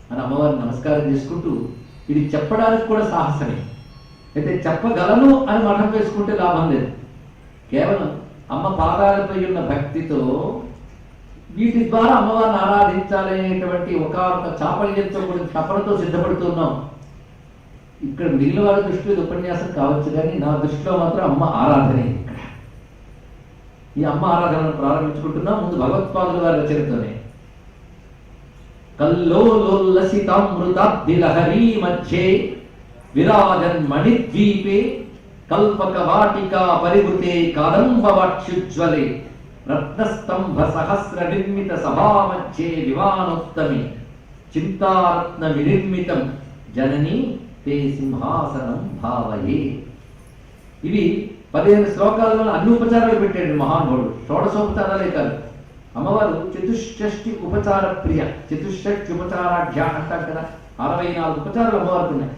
అని అమ్మవారిని నమస్కారం చేసుకుంటూ, ఇది చెప్పడానికి కూడా సాహసమే. అయితే చెప్పగలను అని మఠం వేసుకుంటే లాభం లేదు. కేవలం అమ్మ పాదాలపై ఉన్న భక్తితో వీటి ద్వారా అమ్మవారిని ఆరాధించాలనేటువంటి ఒక చాపల్యంతో కూడా తపనతో సిద్ధపడుతున్నాం. ఇక్కడ మిగిలిన వాళ్ళ దృష్టిలో ఇది ఉపన్యాసం కావచ్చు, కానీ నా దృష్టిలో మాత్రం అమ్మ ఆరాధనే. ఇక్కడ ఈ అమ్మ ఆరాధనను ప్రారంభించుకుంటున్నాం. ముందు భగవత్పాదుల వారి రచనతోనే. కల్లోలసితామృతాబ్దిలహరీ మధ్యే విరాజన్ మణిద్వీపే కల్పక వాటికా పరివృతే కాదంబవాక్షుజ్వలే రత్నస్తంభ సహస్ర నిర్మిత సభా మధ్యే విమానోత్తమి చింతారత్న వినిర్మితం జననీ తే సింహాసనం భావయే. ఇవి 15 శ్లోకాలలో అన్ని ఉపచారాలు పెట్టాడు మహానుభావుడు. షోడశోపచారాలే కాదు, అమ్మవారు చతుషష్ఠి ఉపచార ప్రియ, చతుషష్ఠి ఉపచారాఢ్య అంటారు కదా. 64 ఉపచారాలు అమ్మవారికి ఉన్నాయి.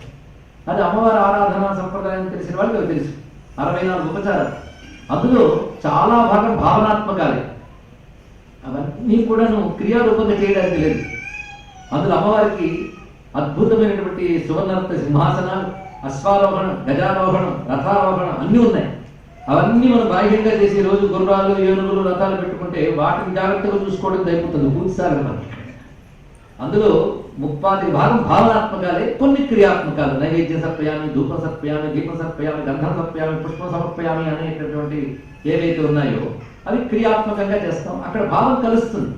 అది అమ్మవారి ఆరాధన సంప్రదాయం తెలిసిన వాళ్ళకి తెలుసు. 64 ఉపచారాలు. అందులో చాలా భాగం భావనాత్మకాలే. అవన్నీ కూడా క్రియారూపంగా చేయడానికి లేదు. అందులో అమ్మవారికి అద్భుతమైనటువంటి సువర్ణరత్న సింహాసనాలు, అశ్వారోహణం, గజారోహణం, రథారోహణం అన్నీ ఉన్నాయి. అవన్నీ మనం బాహ్యంగా చేసి రోజు గుర్రాలు, ఏనుగులు, రథాలు పెట్టుకుంటే వాటిని జాగ్రత్తగా చూసుకోవడం అయిపోతుంది పూర్తిసారి మనకి. అందులో 30 భాగం భావనాత్మకాలే, కొన్ని క్రియాత్మకాలు. నైవేద్యం సర్పయామి, ధూపం సర్పయామి, దీపం సర్పయామి, గంధం సర్పయామి, పుష్పం సమర్పయామి అనేటటువంటి ఏవైతే ఉన్నాయో అవి క్రియాత్మకంగా చేస్తాం. అక్కడ భావం కలుస్తుంది,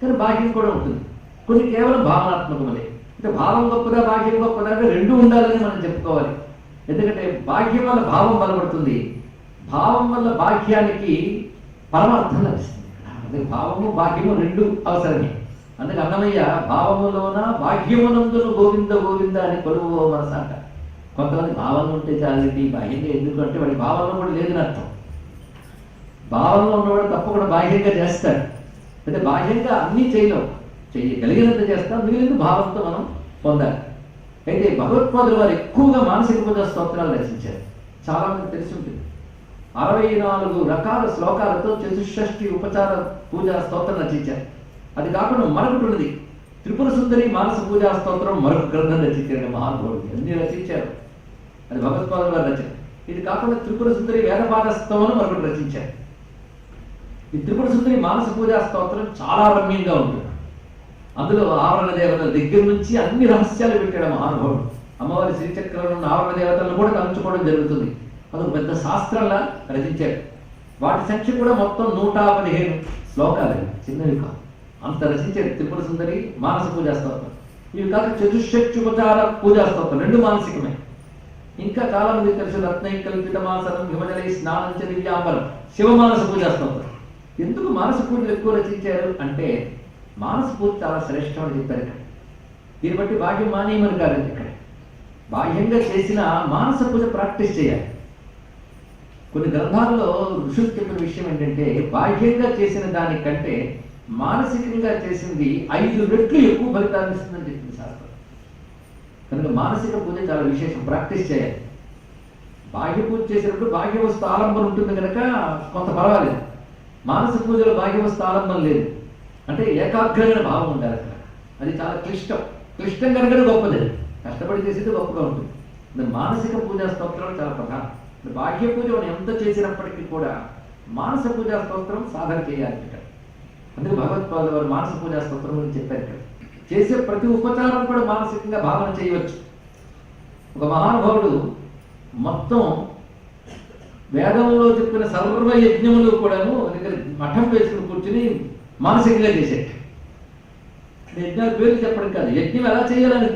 కానీ బాహ్యం కూడా ఉంటుంది. కొన్ని కేవలం భావనాత్మకమలే. అంటే భావం గొప్పదా, బాహ్యం గొప్పదా అంటే రెండూ ఉండాలని మనం చెప్పుకోవాలి. ఎందుకంటే బాహ్యం వల్ల భావం బలపడుతుంది, భావం వల్ల బాహ్యానికి పరమార్థం లభిస్తుంది. అదే భావము బాహ్యము రెండు అవసరమే. అందుకే అన్నమయ్య భావములోన బాహ్యమునందును గోవింద గోవింద అని కొలువు మనసు అంట. కొంతమంది భావంలో ఉంటే చాలండి, బాహ్యంగా ఎందుకంటే వాడి భావంలో కూడా లేదని అర్థం. భావంలో ఉన్నవాడు తప్పకుండా బాహ్యంగా చేస్తాడు. అంటే బాహ్యంగా అన్నీ చేయగలిగినంత చేస్తాం, మిగిలిన భావంతో మనం పొందాలి. అయితే భగవత్పాదులు వారు ఎక్కువగా మానసిక పూజా స్తోత్రాలు రచించారు. చాలా మంది తెలిసి ఉంటుంది. 64 రకాల శ్లోకాలతో చతుషష్ఠి ఉపచార పూజా స్తోత్రం రచించారు. అది కాకుండా మరొకటి ఉన్నది, త్రిపుర సుందరి మానస పూజా స్తోత్రం మరొక గ్రంథం రచించారు మహానుభావుడు. అన్ని రచించారు, అది భగవత్పాదుల వారు రచన. ఇది కాకుండా త్రిపుర సుందరి వేదపాద స్తోత్రం మరొకటి రచించారు. ఈ త్రిపుర సుందరి మానస పూజా స్తోత్రం చాలా రమ్యంగా ఉంటుంది. అందులో ఆవరణ దేవతల దగ్గర నుంచి అన్ని రహస్యాలు పెట్టాడు మహానుభావుడు. అమ్మవారి శ్రీచక్రంలో ఉన్న ఆవరణ దేవతలను కూడా తలుచుకోవడం జరుగుతుంది. అదొక పెద్ద శాస్త్రంలా రచించాడు. వాటి సంఖ్య కూడా మొత్తం 115 శ్లోకాలు, చిన్నవి కాదు. అంత రచించాడు త్రిపుర సుందరి మానస పూజా స్తోత్రం. ఇవి కాక చతుషష్ఠ్యుపచార పూజా స్తోత్రం, 2 మానసికమే. ఇంకా చాలా మంది తెలుసు రత్నైకల్పితమాసనం హిమజలై స్నానం చ దివ్యాంబరం శివమానస పూజా స్తోత్రం. ఎందుకు మానస పూజలు ఎక్కువ రచించారు అంటే మానస పూజ చాలా శ్రేష్టం అని చెప్పారు ఇక్కడ. దీన్ని బట్టి బాహ్యం మానేయమని కాదండి. ఇక్కడ బాహ్యంగా చేసిన మానస పూజ ప్రాక్టీస్ చేయాలి. కొన్ని గ్రంథాల్లో ఋషులు చెప్పిన విషయం ఏంటంటే బాహ్యంగా చేసిన దానికంటే మానసికంగా చేసింది 5 రెట్లు ఎక్కువ ఫలితాన్ని ఇస్తుందని చెప్పింది శాస్త్రం. కనుక మానసిక పూజ చాలా విశేషం, ప్రాక్టీస్ చేయాలి. బాహ్య పూజ చేసినప్పుడు బాహ్య వస్తు ఆలంబన ఉంటుంది కనుక కొంత పర్వాలేదు. మానస పూజలో బాహ్య వస్తు ఆలంబన లేదు. అంటే ఏకాగ్రమైన భావం ఉండాలి అక్కడ. అది చాలా క్లిష్టం కనుక గొప్పది. కష్టపడి చేసేది గొప్పగా ఉంటుంది. మానసిక పూజా స్తోత్రం చాలా ప్రధానం. బాహ్య పూజ మనం ఎంత చేసినప్పటికీ కూడా మానస పూజా స్తోత్రం సాధన చేయాలి ఇక్కడ. అందుకే భగవత్పాదుల వారు మానస పూజా స్తోత్రం గురించి చెప్పారు ఇక్కడ. చేసే ప్రతి ఉపచారం కూడా మానసికంగా భావన చేయవచ్చు. ఒక మహానుభావుడు మొత్తం వేదంలో చెప్పిన సర్వ యజ్ఞములు కూడాను దగ్గర మఠం వేసుకుని కూర్చుని మానసికంగా చేసేట. యజ్ఞాల పేర్లు చెప్పడం కాదు, యజ్ఞం ఎలా చేయాలని